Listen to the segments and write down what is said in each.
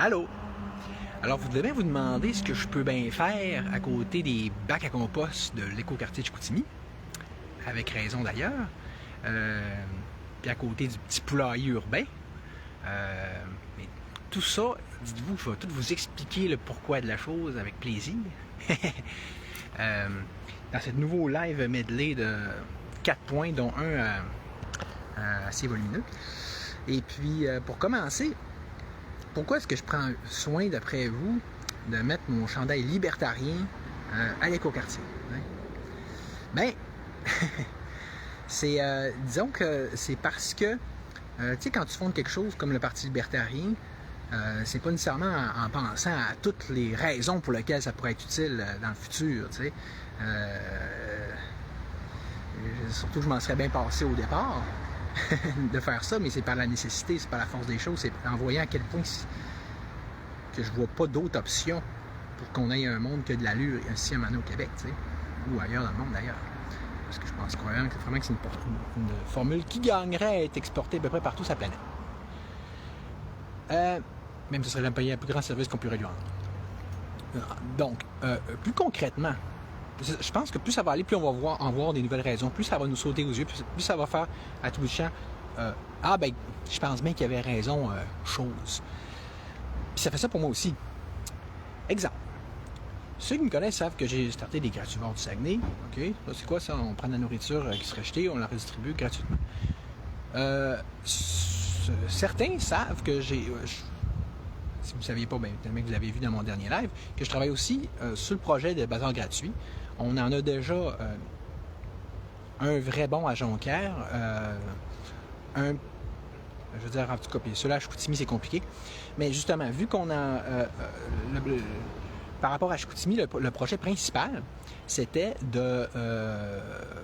Allô? Alors, vous devez bien vous demander ce que je peux bien faire à côté des bacs à compost de l'écoquartier de Chicoutimi, avec raison d'ailleurs, puis à côté du petit poulailler urbain. Mais tout ça, dites-vous, je vais tout vous expliquer le pourquoi de la chose avec plaisir. Dans ce nouveau live medley de 4 points, dont un assez volumineux. Et puis, pour commencer, pourquoi est-ce que je prends soin, d'après vous, de mettre mon chandail libertarien à l'écoquartier? Hein? Ben, c'est, disons que c'est parce que, tu sais, quand tu fondes quelque chose comme le Parti libertarien, c'est pas nécessairement en pensant à toutes les raisons pour lesquelles ça pourrait être utile dans le futur, tu sais. Surtout que je m'en serais bien passé au départ de faire ça, mais c'est par la nécessité, c'est par la force des choses, c'est en voyant à quel point que je vois pas d'autres options pour qu'on ait un monde qui a de l'allure ici à Mano au Québec, tu sais, ou ailleurs dans le monde d'ailleurs. Parce que je pense vraiment que c'est une formule qui gagnerait à être exportée à peu près partout sur la planète. Même ce serait un plus grand service qu'on pourrait lui rendre. Donc, plus concrètement, je pense que plus ça va aller, plus on va en voir des nouvelles raisons, plus ça va nous sauter aux yeux, plus ça va faire à tout bout de champ. Ben, je pense bien qu'il y avait raison, chose. Puis ça fait ça pour moi aussi. Exemple. Ceux qui me connaissent savent que j'ai starté des grativores du Saguenay. OK? Ça, c'est quoi ça? On prend de la nourriture qui serait jetée, on la redistribue gratuitement. Certains savent que j'ai... si vous ne saviez pas, bien, tellement que vous l'avez vu dans mon dernier live, que je travaille aussi sur le projet de bazar gratuit. On en a déjà un vrai bon à Jonquière. Je veux dire, en tout cas, puis celui-là à Chicoutimi, c'est compliqué. Mais justement, vu qu'on a... par rapport à Chicoutimi, le projet principal, c'était de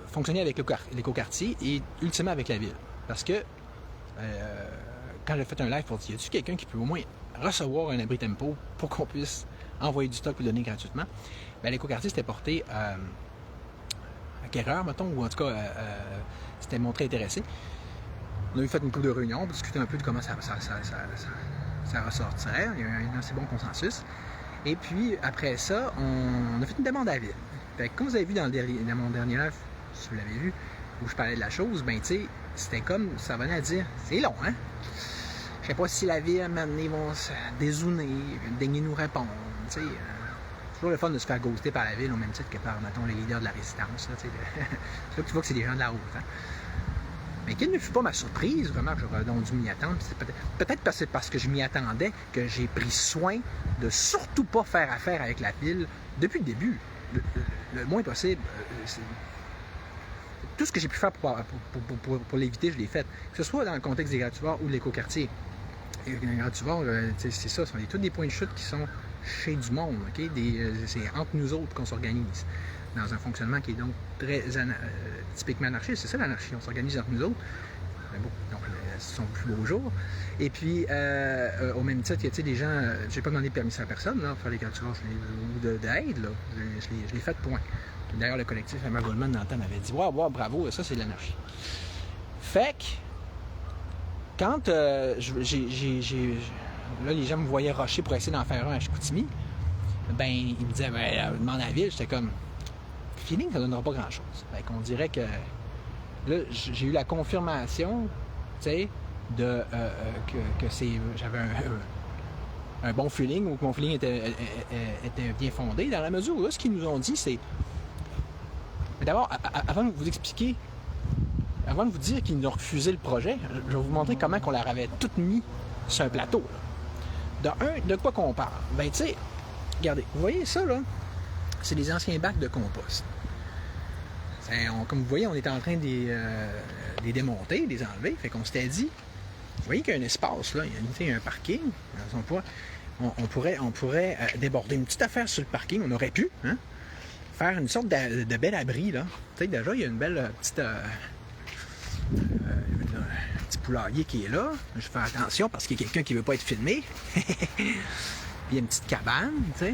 fonctionner avec l'écoquartier et ultimement avec la ville. Parce que quand j'ai fait un live pour dire, y a-t-il quelqu'un qui peut au moins recevoir un abri tempo pour qu'on puisse envoyer du stock et le donner gratuitement? Ben, l'écoquartier s'était porté acquéreur, mettons, ou en tout cas, s'était montré intéressé. On a eu fait une couple de réunions pour discuter un peu de comment ça ressortirait. Il y a eu un assez bon consensus. Et puis, après ça, on a fait une demande à la ville. Fait que, comme vous avez vu dans mon dernier live, si vous l'avez vu, où je parlais de la chose, ben, tu sais, c'était comme, ça venait à dire, c'est long, hein? Je sais pas si la ville, à un moment donné, vont se dézouner, daigner nous répondre, tu sais. C'est toujours le fun de se faire ghoster par la ville, au même titre que par, mettons, les leaders de la résistance, là, tu sais. C'est là que tu vois que c'est des gens de la route, hein? Mais quelle ne fut pas ma surprise, vraiment, que j'aurais donc dû m'y attendre. C'est peut-être parce que je m'y attendais que j'ai pris soin de surtout pas faire affaire avec la ville depuis le début. Le moins possible. Tout ce que j'ai pu faire pour l'éviter, je l'ai fait. Que ce soit dans le contexte des grativores ou de l'écoquartier. Les grativores, c'est ça, ce sont tous des points de chute qui sont chez du monde. Okay? C'est entre nous autres qu'on s'organise. Dans un fonctionnement qui est donc très typiquement anarchiste. C'est ça l'anarchie, on s'organise entre nous autres. Bon, donc, ce sont plus beaux jours. Et puis, au même titre, il y a des gens, j'ai pas demandé de permission à personne là, pour faire les grativores ou d'aide, là. Je l'ai fait, point. D'ailleurs, le collectif Emma Goldman dans le temps m'avait dit wow, bravo, ça c'est de l'anarchie. Fait que, quand là, les gens me voyaient rusher pour essayer d'en faire un à Chicoutimi, ben, ils me disaient, demande à la ville, j'étais comme, feeling, ça ne donnera pas grand-chose. Fait qu'on dirait que là, j'ai eu la confirmation, tu sais, que j'avais un bon feeling ou que mon feeling était bien fondé, dans la mesure où là, ce qu'ils nous ont dit, c'est... Mais d'abord, avant de vous expliquer, avant de vous dire qu'ils nous ont refusé le projet, je vais vous montrer comment on leur avait tout mis sur un plateau. Là. De quoi qu'on parle? Ben, tu sais, regardez, vous voyez ça, là? C'est des anciens bacs de compost. Comme vous voyez, on est en train de les démonter, de les enlever. Fait qu'on s'était dit, vous voyez qu'il y a un espace, là, il y a un parking. On pourrait déborder une petite affaire sur le parking. On aurait pu faire une sorte de bel abri. Là. Tu sais, déjà, il y a une belle petite... un petit poulailler qui est là. Je fais attention parce qu'il y a quelqu'un qui ne veut pas être filmé. Puis il y a une petite cabane, tu sais.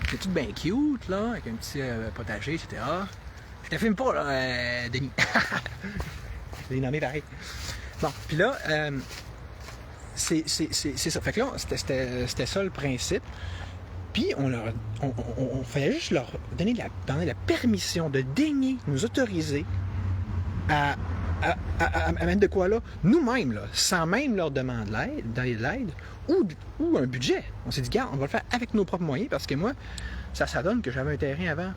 C'est tout bien cute, là, avec un petit potager, etc. Je te filme pas, là, Denis. Je l'ai nommé pareil. Bon, puis là, c'est ça. Fait que là, c'était ça le principe. Puis on fallait juste leur donner la permission de daigner nous autoriser à mettre de quoi là, nous-mêmes, là, sans même leur demander de l'aide ou un budget. On s'est dit, regarde, on va le faire avec nos propres moyens parce que moi, ça donne que j'avais un terrain avant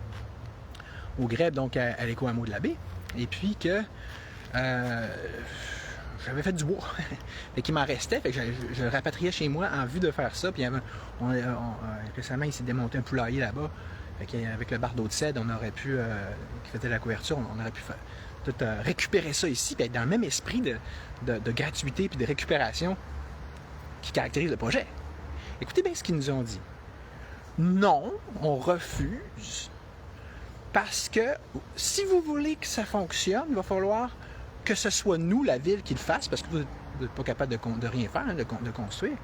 au Grèbe, donc à l'éco-hameau de la baie, et puis que j'avais fait du bois. Fait qu'il m'en restait, fait que je le rapatriais chez moi en vue de faire ça. Puis récemment, il s'est démonté un poulailler là-bas. Fait qu'avec le bardeau de cèdre, on aurait pu, qui faisait la couverture, on aurait pu tout récupérer ça ici, puis être dans le même esprit de gratuité puis de récupération qui caractérise le projet. Écoutez bien ce qu'ils nous ont dit. Non, on refuse, parce que si vous voulez que ça fonctionne, il va falloir que ce soit nous, la ville, qui le fasse, parce que vous n'êtes pas capable de rien faire, hein, de construire,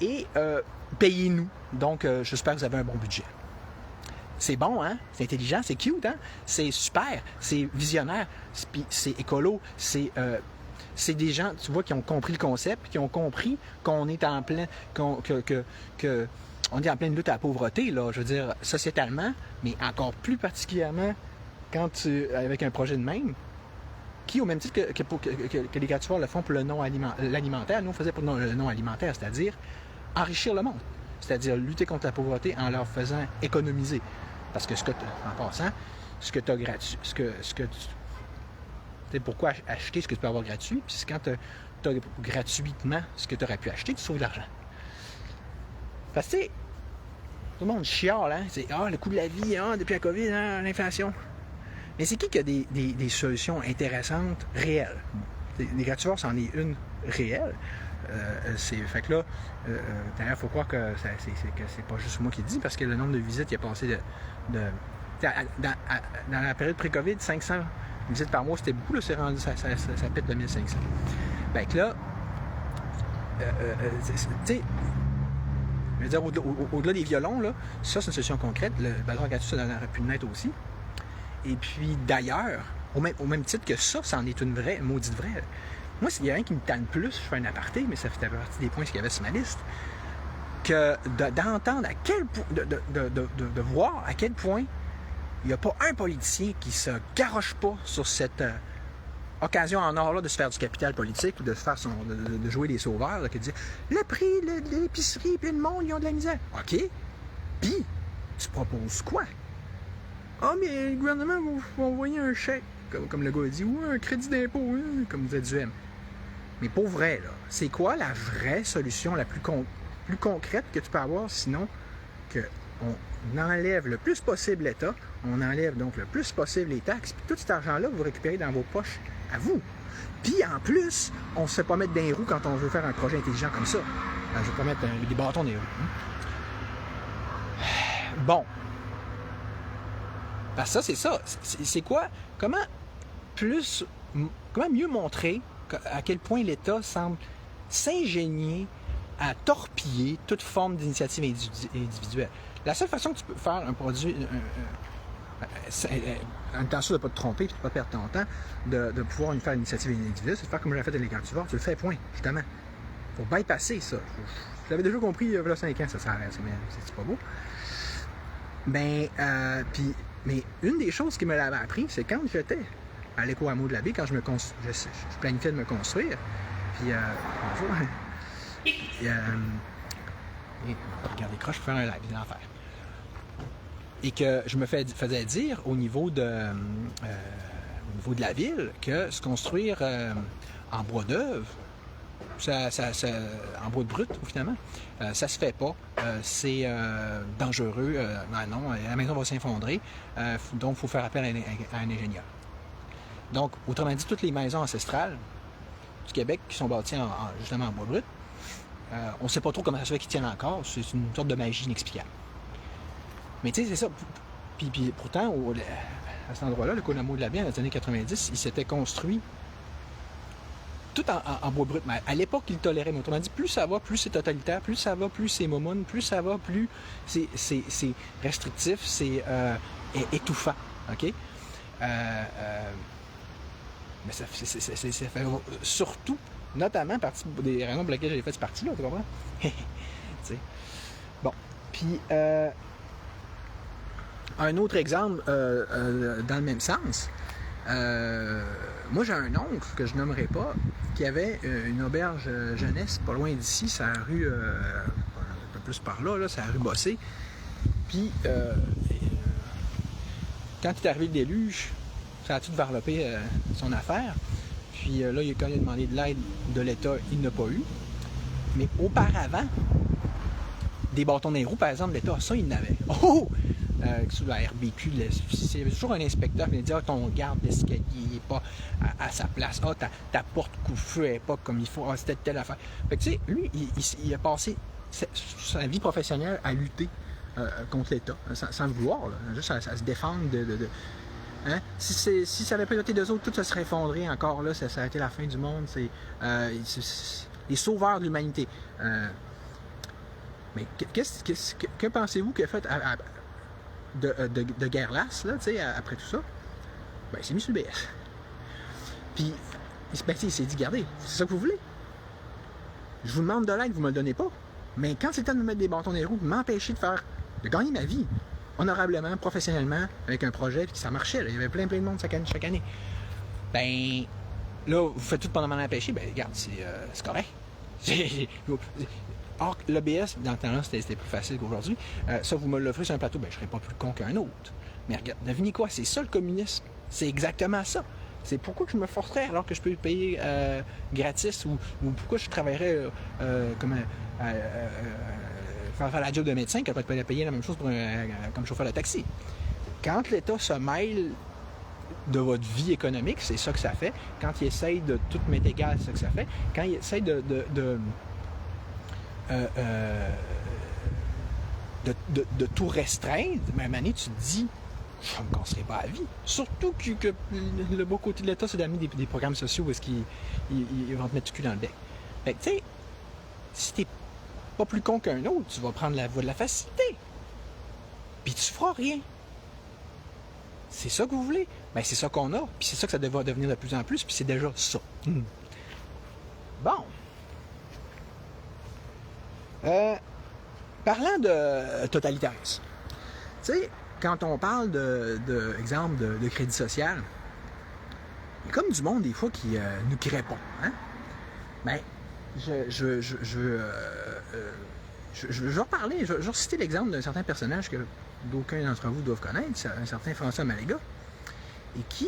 et payez-nous. Donc, j'espère que vous avez un bon budget. C'est bon, hein? C'est intelligent, c'est cute, hein? C'est super, c'est visionnaire, c'est écolo, c'est des gens, tu vois, qui ont compris le concept, qui ont compris qu'on est en plein, on est en pleine lutte à la pauvreté, là, je veux dire, sociétalement, mais encore plus particulièrement avec un projet de même, qui, au même titre que les gratuitoires le font pour l'alimentaire, nous on faisait pour le non alimentaire, c'est-à-dire enrichir le monde, c'est-à-dire lutter contre la pauvreté en leur faisant économiser. Parce que en passant, ce que tu as gratuit, pourquoi acheter ce que tu peux avoir gratuit, puis quand tu as gratuitement ce que tu aurais pu acheter, tu sauves de l'argent. Parce que, tout le monde chiale, hein? C'est le coût de la vie, depuis la COVID, l'inflation. Mais c'est qui a des solutions intéressantes, réelles? Les gratuitoires, c'en est une réelle. Fait que là, d'ailleurs, il faut croire que c'est pas juste moi qui le dis, parce que le nombre de visites, il a passé dans la période pré-COVID, 500 visites par mois, c'était beaucoup, là, c'est rendu, ça pète le 1500. Fait que là, tu sais, je veux dire, au-delà des violons, là, ça, c'est une solution concrète. Le ballon gratuit, ça aurait pu naître aussi. Et puis, d'ailleurs, au même titre que ça, c'en est une vraie, maudite vraie. Moi, s'il y a rien qui me tanne plus, je fais un aparté, mais ça fait partie des points qu'il y avait sur ma liste, que d'entendre à quel point, de voir à quel point il n'y a pas un politicien qui se garoche pas sur cette occasion en or là de se faire du capital politique ou de se faire de jouer les sauveurs, là, qui dit le prix de l'épicerie puis le monde, ils ont de la misère. OK. Puis, tu proposes quoi? Ah, mais le gouvernement va envoyer un chèque, comme le gars a dit, ou un crédit d'impôt, hein, comme disait Duhem. Mais pour vrai, là, c'est quoi la vraie solution la plus concrète que tu peux avoir, sinon qu'on enlève le plus possible l'État, on enlève donc le plus possible les taxes, puis tout cet argent-là, vous récupérez dans vos poches à vous. Puis en plus, on ne se fait pas mettre dans les roues quand on veut faire un projet intelligent comme ça. Je ne vais pas mettre des bâtons dans les roues. Bon. Parce que ça, c'est ça. C'est quoi? Comment mieux montrer à quel point l'État semble s'ingénier à torpiller toute forme d'initiative individuelle. La seule façon que tu peux faire un produit, en étant sûr de ne pas te tromper et de ne pas perdre ton temps, de pouvoir faire une initiative individuelle, c'est de faire comme j'ai fait avec les gratuitoires. Tu le fais, point, justement. Il faut bypasser ça. Je l'avais déjà compris il y a 5 ans, ça s'arrête, c'est pas beau. Mais une des choses qui me l'avait appris, c'est quand j'étais à l'éco-hameau de la baie, quand je planifiais de me construire, puis bonjour, regardez, croche pour faire un live, c'est l'enfer. Et que je me faisais dire au niveau de la ville que se construire en bois d'œuvre, en bois de brut, finalement, ça se fait pas. C'est dangereux. Non, la maison va s'effondrer. Donc, il faut faire appel à un ingénieur. Donc, autrement dit, toutes les maisons ancestrales du Québec qui sont bâties justement en bois brut, on ne sait pas trop comment ça se fait qu'ils tiennent encore. C'est une sorte de magie inexplicable. Mais tu sais, c'est ça. Puis pourtant, à cet endroit-là, le Conamo de la Baie, dans les années 90, il s'était construit tout en bois brut. Mais à l'époque, il tolérait. Mais autrement dit, plus ça va, plus c'est totalitaire, plus ça va, plus c'est momone, plus ça va, plus c'est restrictif, c'est étouffant. OK? Mais ça fait surtout notamment des raisons pour lesquelles j'ai fait ce parti-là, tu comprends? Bon. Puis, un autre exemple dans le même sens. Moi, j'ai un oncle que je nommerai pas qui avait une auberge jeunesse pas loin d'ici, c'est la rue, un peu plus par là, c'est la rue Bossé. Puis, quand il est arrivé le déluge, ça a tout développé son affaire. Puis là, quand il a demandé de l'aide de l'État, il n'a pas eu. Mais auparavant, des bâtons des roues, par exemple, l'État, ça, il n'avait. Oh! Sous la RBQ, il y avait toujours un inspecteur qui venait dire ton garde d'escalier n'est pas à sa place. Ah, ta porte couvre-feu n'est pas comme il faut. Ah, c'était telle affaire. Fait que, tu sais, lui, il a passé sa vie professionnelle à lutter contre l'État, sans le vouloir, là, juste à se défendre hein? Si ça n'avait pas été d'eux autres, tout ça serait effondré encore là, ça aurait été la fin du monde. C'est les sauveurs de l'humanité. Mais que pensez-vous qu'il a fait de guerre lasse, là, après tout ça? Ben, il s'est mis sur le BS. Puis, il s'est dit, regardez, c'est ça que vous voulez. Je vous demande de l'aide, vous ne me le donnez pas. Mais quand c'est le temps de me mettre des bâtons dans les roues, de m'empêcher de gagner ma vie, honorablement, professionnellement, avec un projet, puis ça marchait. Là. Il y avait plein de monde chaque année. Ben, là, vous faites tout pendant m'en empêcher, ben, regarde, c'est correct. Or, l'OBS, dans le temps-là, c'était plus facile qu'aujourd'hui. Ça, vous me l'offrez sur un plateau, ben, je ne serais pas plus con qu'un autre. Mais regarde, devinez quoi? C'est ça le communisme. C'est exactement ça. C'est pourquoi je me forcerais alors que je peux payer gratis ou pourquoi je travaillerais faire la job de médecin quand je peux payer la même chose comme chauffeur de taxi. Quand l'État se mêle de votre vie économique, c'est ça que ça fait. Quand il essaye de tout mettre égal, c'est ça que ça fait. Quand il essaye de tout restreindre, mais à un moment donné, tu te dis, je ne me casserai pas à vie. Surtout que le beau côté de l'État, c'est d'amener des programmes sociaux où est-ce qu'ils vont te mettre le cul dans le bec. Fait que, tu sais, si t'es pas plus con qu'un autre, tu vas prendre la voie de la facilité. Puis tu feras rien. C'est ça que vous voulez? Ben, c'est ça qu'on a. Puis c'est ça que ça va devenir de plus en plus. Puis c'est déjà ça. Bon. Parlant de totalitarisme, tu sais, quand on parle exemple de crédit social, il y a comme du monde des fois qui nous répond. Hein? Ben, je vais reparler, je vais citer l'exemple d'un certain personnage que d'aucuns d'entre vous doivent connaître, un certain François Maléga, et qui,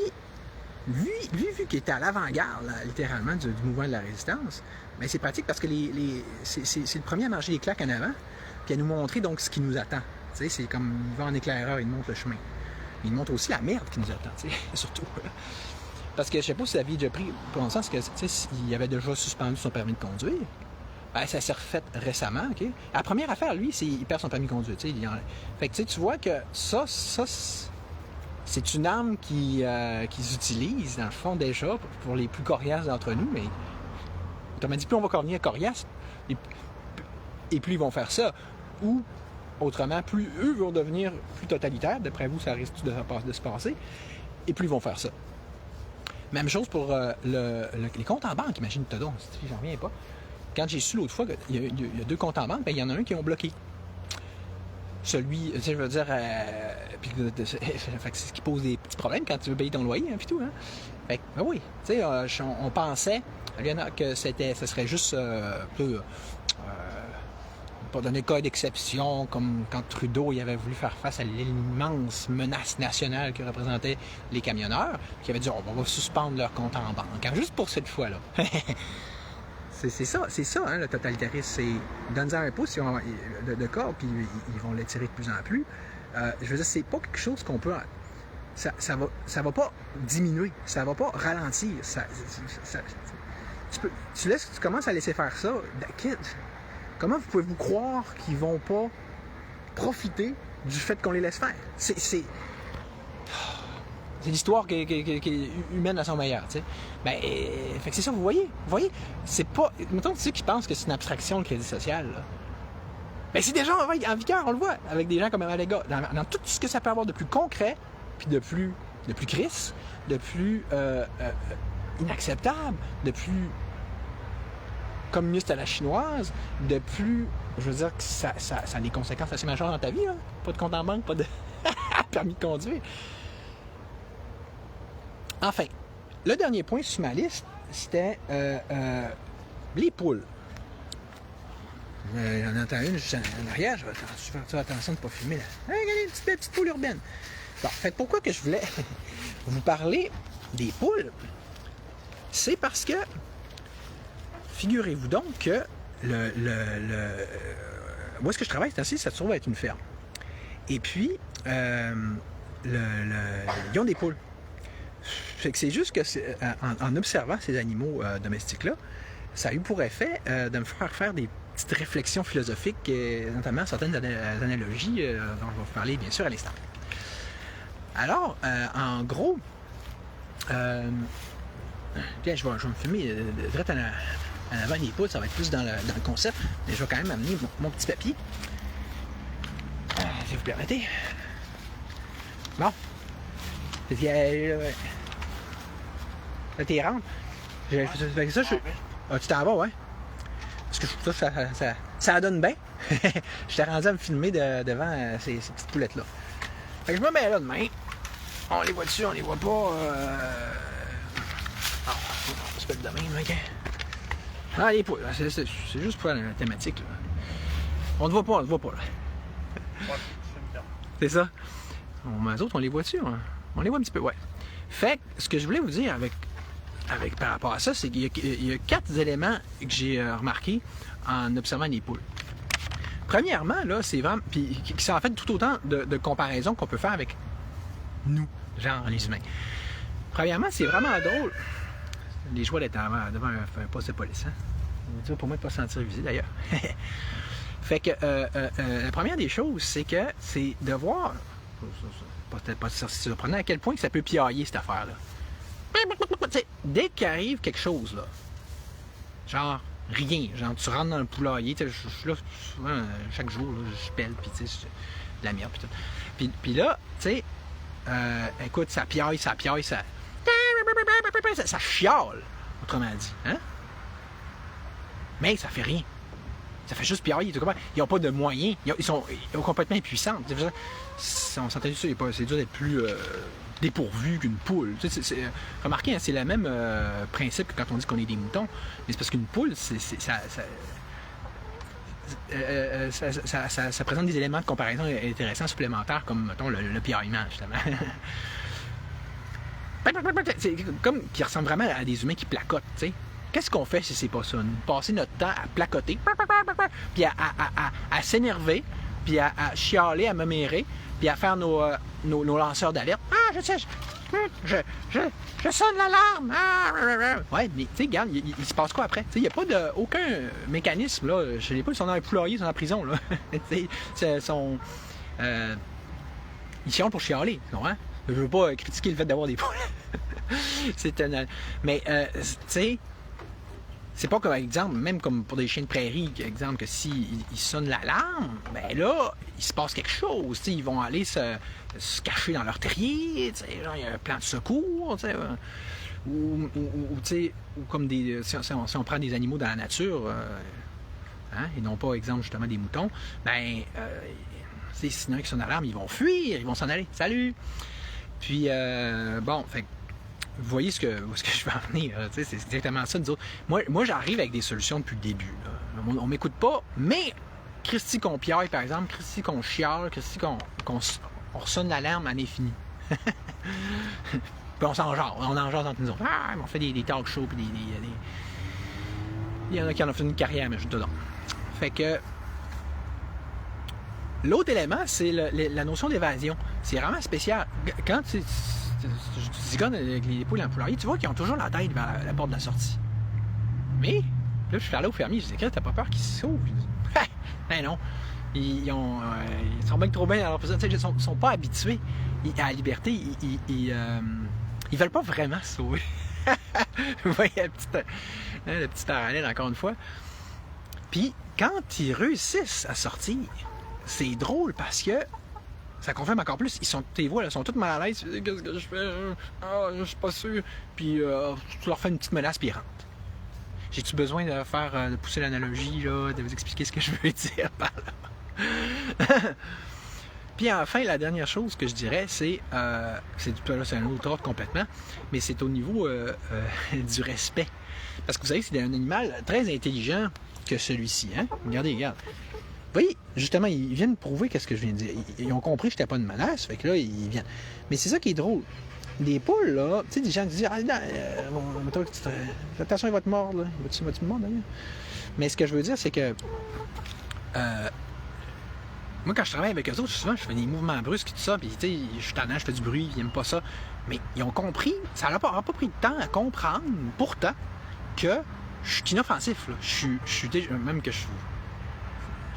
lui vu qu'il était à l'avant-garde, là, littéralement, du mouvement de la résistance, ben c'est pratique parce que c'est le premier à marcher les claques en avant, puis à nous montrer donc ce qui nous attend. Tu sais, c'est comme il va en éclaireur, il montre le chemin. Mais il montre aussi la merde qui nous attend, tu sais, surtout. Parce que je sais pas si vous aviez déjà pris conscience que, tu sais, s'il avait déjà suspendu son permis de conduire, ben, ça s'est refait récemment, OK? La première affaire, lui, c'est qu'il perd son permis de conduire, tu sais. Fait que, tu vois que ça c'est une arme qu'ils utilisent, dans le fond, déjà, pour les plus coriaces d'entre nous, mais tu m'as dit, plus on va devenir coriace, et plus ils vont faire ça. Ou, autrement, plus eux vont devenir plus totalitaires, d'après vous, ça risque de se passer, et plus ils vont faire ça. Même chose pour les comptes en banque, imagine-toi donc, j'en reviens pas. Quand j'ai su l'autre fois qu'il y a 2 comptes en banque, ben, il y en a un qui ont bloqué. Celui, tu sais, je veux dire, c'est ce qui pose des petits problèmes quand tu veux payer ton loyer, hein, puis tout, hein. Fait que, ben oui, tu sais, on pensait, que ce serait juste pour donner cas d'exception, comme quand Trudeau il avait voulu faire face à l'immense menace nationale que représentaient les camionneurs, qui avait dit on va suspendre leur compte en banque, hein, juste pour cette fois-là. C'est ça, hein, le totalitarisme. C'est donne-en un pouce de corps, puis ils vont l'étirer de plus en plus. Je veux dire, c'est pas quelque chose qu'on peut. Ça va pas diminuer, ça va pas ralentir. Tu commences à laisser faire ça. Comment vous pouvez vous croire qu'ils vont pas profiter du fait qu'on les laisse faire? C'est l'histoire qui est humaine à son meilleur, tu sais. Ben, fait que c'est ça, vous voyez, c'est pas... Mettons, ceux qui pensent que c'est une abstraction, le crédit social, là. Ben, c'est déjà en vigueur, on le voit, avec des gens comme Maléga. Dans tout ce que ça peut avoir de plus concret, puis de plus crisse, de plus inacceptable, de plus communiste à la chinoise, de plus, je veux dire que ça a des conséquences assez majeures dans ta vie. Là. Pas de compte en banque, pas de permis de conduire. Enfin, le dernier point sur ma liste, c'était les poules. Il y en entend une juste en arrière, je vais faire attention de ne pas filmer là. Regardez, une petite poule urbaine. Bon, fait pourquoi que je voulais vous parler des poules? C'est parce que, figurez-vous donc que où est-ce que je travaille, c'est ainsi, ça se trouve être une ferme. Et puis, ils ont des poules. Fait que c'est juste que en observant ces animaux domestiques-là, ça a eu pour effet de me faire des petites réflexions philosophiques, notamment certaines analogies dont je vais vous parler bien sûr à l'instant. Alors, en gros, bien, je vais me filmer direct en avant des poules, ça va être plus dans le concept, mais je vais quand même amener mon petit papier. Si vous permettez. Bon. Là, t'es rentre. Ah, tu t'en vas, ouais. Parce que je trouve ça donne bien. J'étais rendu à me filmer devant ces petites poulettes-là. Fait que je me mets là demain. On les voit dessus, on les voit pas. Ah, on se fait de demain, mec. Ah, les poules, c'est juste pour la thématique, là. On ne voit pas, là. C'est ça. Les autres, on les voit dessus, hein? On les voit un petit peu, ouais. Fait que ce que je voulais vous dire par rapport à ça, c'est qu'il y a 4 éléments que j'ai remarqués en observant les poules. Premièrement, là, c'est vraiment. Puis qui sont en fait tout autant de comparaisons qu'on peut faire avec nous, genre les humains. Premièrement, c'est vraiment drôle. Les joies d'être devant un poste de police, hein? Tu vois, pour moi, de ne pas se sentir visé d'ailleurs. Fait que la première des choses, c'est de voir. Peut-être pas surprenant à quel point que ça peut piailler cette affaire-là. Dès qu'il arrive quelque chose, là, genre rien, genre tu rentres dans le poulailler, je suis là souvent, chaque jour, là, je pèle, puis tu sais, de la merde, puis tout. Puis là, tu sais, écoute, ça piaille, ça chiale, autrement dit, hein? Mais ça fait rien. Ça fait juste piailler, tu comprends? Ils n'ont pas de moyens, ils sont complètement impuissants. On s'entend sur ça, c'est dur d'être plus dépourvu qu'une poule. Remarquez, hein, c'est le même principe que quand on dit qu'on est des moutons, mais c'est parce qu'une poule, ça présente des éléments de comparaison intéressants, supplémentaires, comme, mettons, le piaillement, justement. C'est comme qui ressemble vraiment à des humains qui placotent, tu sais. Qu'est-ce qu'on fait si c'est pas ça? Passer notre temps à placoter, puis à s'énerver, puis à chialer, à me mérer, puis à faire nos lanceurs d'alerte. Ah, je sonne l'alarme! Ah, ouais, mais tu sais, regarde, il se passe quoi après? Il n'y a pas aucun mécanisme, là. Je n'ai pas, ils sont dans un poulailler, ils sont en prison, là. Ils chialent pour chialer, tu comprends? Je veux pas critiquer le fait d'avoir des poules. Mais, tu sais, c'est pas comme exemple, même comme pour des chiens de prairie, exemple que s'ils sonnent l'alarme, ben là, il se passe quelque chose. T'sais, ils vont aller se cacher dans leur terrier, genre, il y a un plan de secours, ou comme si on prend des animaux dans la nature, hein, et non pas exemple justement des moutons, ben sinon qui sonnent l'alarme, ils vont fuir, ils vont s'en aller. Salut! Puis bon, fait vous voyez où est-ce que je veux en venir, c'est exactement ça, nous autres. Moi j'arrive avec des solutions depuis le début. Là. On m'écoute pas, mais Christy qu'on piaille, par exemple, Christy qu'on chiale, Christy qu'on ressonne l'alarme à l'infini. Puis on s'en jase, on en jase entre nous autres. Ah, on fait des talk shows, puis il y en a qui en ont fait une carrière, mais je te donne. Fait que l'autre élément, c'est la notion d'évasion. C'est vraiment spécial. Quand tu zigonnes avec les poules en poulailler, tu vois qu'ils ont toujours la tête vers la porte de la sortie. Mais, là, je suis allé au fermier, je disais, t'as pas peur qu'ils sauvent? Ben non. Ils sont bien trop bien dans leur position. Ils sont pas habitués à la liberté. Ils veulent pas vraiment se sauver. Vous voyez le petit parallèle, encore une fois. Puis, quand ils réussissent à sortir, c'est drôle parce que ça confirme encore plus. Tes voix, ils sont toutes mal à l'aise. Qu'est-ce que je fais? Ah, je suis pas sûr. Puis tu leur fais une petite menace, puis ils rentrent. J'ai-tu besoin de faire de pousser l'analogie, là, de vous expliquer ce que je veux dire par là? Puis enfin, la dernière chose que je dirais, c'est un autre ordre complètement, mais c'est au niveau du respect. Parce que vous savez, c'est un animal très intelligent que celui-ci. Hein? Regardez. Vous voyez, justement, ils viennent prouver qu'est-ce que je viens de dire. Ils ont compris que je n'étais pas une menace, fait que là, ils viennent. Mais c'est ça qui est drôle. Les poules, là, tu sais, des gens disent attention, il va te mordre, là. Il va te mordre, d'ailleurs. Mais ce que je veux dire, c'est que moi, quand je travaille avec eux autres, souvent, je fais des mouvements brusques et tout ça, puis tu sais, je suis tannant, je fais du bruit, ils n'aiment pas ça. Mais ils ont compris, ça n'a pas pris de temps à comprendre, pourtant, que je suis inoffensif. Là. Je suis déjà, même que je suis.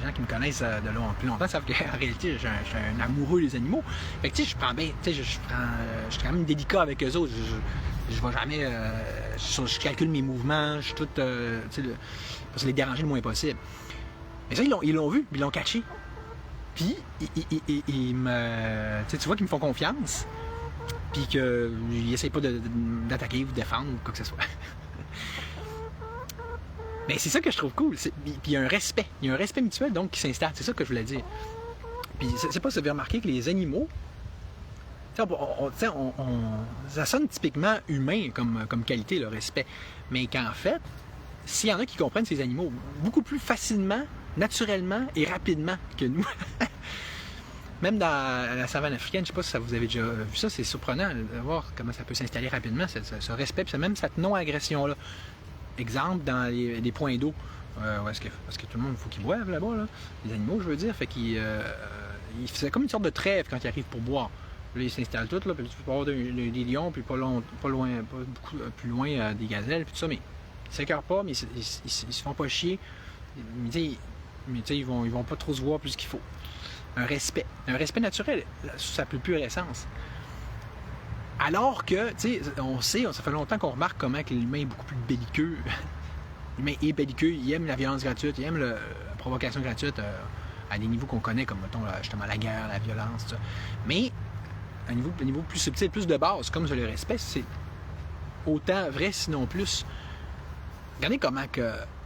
Les gens qui me connaissent de là plus longtemps savent qu'en réalité, je suis un amoureux des animaux. Fait que tu sais, je prends bien, tu sais, je suis quand même délicat avec eux autres. Je vais jamais. Je calcule mes mouvements, je suis tout. Tu sais, pour se les déranger le moins possible. Mais ça, ils l'ont vu, ils l'ont catché. Puis, ils me. Tu vois qu'ils me font confiance. Puis qu'ils n'essayent pas d'attaquer ou de défendre ou quoi que ce soit. Mais c'est ça que je trouve cool. Puis il y a un respect. Il y a un respect mutuel donc qui s'installe. C'est ça que je voulais dire. Puis c'est pas si vous avez remarqué que les animaux. Ça sonne typiquement humain comme qualité, le respect. Mais qu'en fait, s'il y en a qui comprennent ces animaux beaucoup plus facilement, naturellement et rapidement que nous. Même dans la savane africaine, je ne sais pas si ça vous avez déjà vu ça, c'est surprenant de voir comment ça peut s'installer rapidement, ce respect, puis même cette non-agression-là. Exemple, dans les points d'eau, parce que tout le monde, il faut qu'ils boivent là-bas, là. Les animaux, je veux dire, fait qu'ils faisaient comme une sorte de trêve quand ils arrivent pour boire. Là, ils s'installent tous, là, puis tu peux avoir des lions, puis pas beaucoup plus loin des gazelles, puis tout ça, mais ils ne s'écœurent pas, mais ils se font pas chier. Mais ils vont pas trop se voir plus qu'il faut. Un respect naturel, sa plus pure essence. Alors que, tu sais, on sait, ça fait longtemps qu'on remarque comment que l'humain est beaucoup plus belliqueux. L'humain est belliqueux, il aime la violence gratuite, il aime la provocation gratuite à des niveaux qu'on connaît, comme, mettons, justement, la guerre, la violence, tout ça. Mais, à un niveau plus subtil, plus de base, comme je le respect, c'est autant vrai, sinon plus. Regardez comment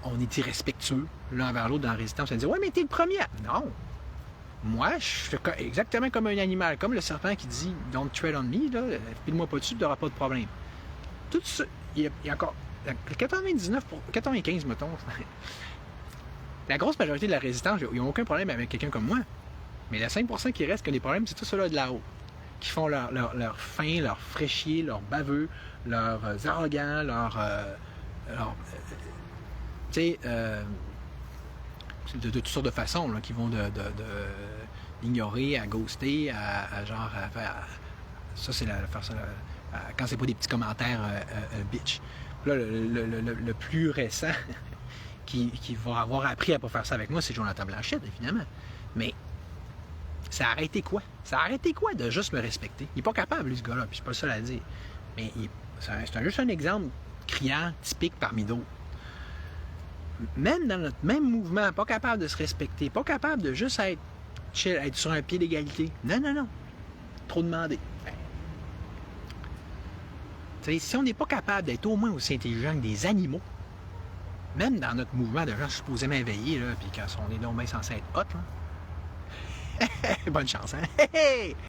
on est irrespectueux l'un envers l'autre dans la résistance. On dit, ouais, mais t'es le premier. Non. Moi, je fais exactement comme un animal, comme le serpent qui dit Don't tread on me, là, pile-moi pas dessus, tu n'auras pas de problème. Tout ça, il y a encore 95, mettons. La grosse majorité de la résistance, ils n'ont aucun problème avec quelqu'un comme moi. Mais les 5% qui restent qui ont des problèmes, c'est tout ceux-là de là-haut. Qui font leur faim, leur fraîchier, leur baveux, leurs arrogants, tu sais, de toutes sortes de façons, là, qui vont d'ignorer à ghoster, à genre. Ça, c'est quand c'est pas des petits commentaires bitch. Là, le plus récent qui va avoir appris à pas faire ça avec moi, c'est Jonathan Blanchette, évidemment. Mais ça a arrêté quoi? Ça a arrêté quoi de juste me respecter? Il n'est pas capable, lui, ce gars-là, puis c'est pas le seul à dire. Mais c'est juste un exemple criant, typique parmi d'autres. Même dans notre même mouvement, pas capable de se respecter, pas capable de juste être chill, être sur un pied d'égalité. Non. Trop demandé. Si on n'est pas capable d'être au moins aussi intelligent que des animaux, même dans notre mouvement de gens supposément éveillés, puis quand on est donc bien censé être hot, là, bonne chance, hein?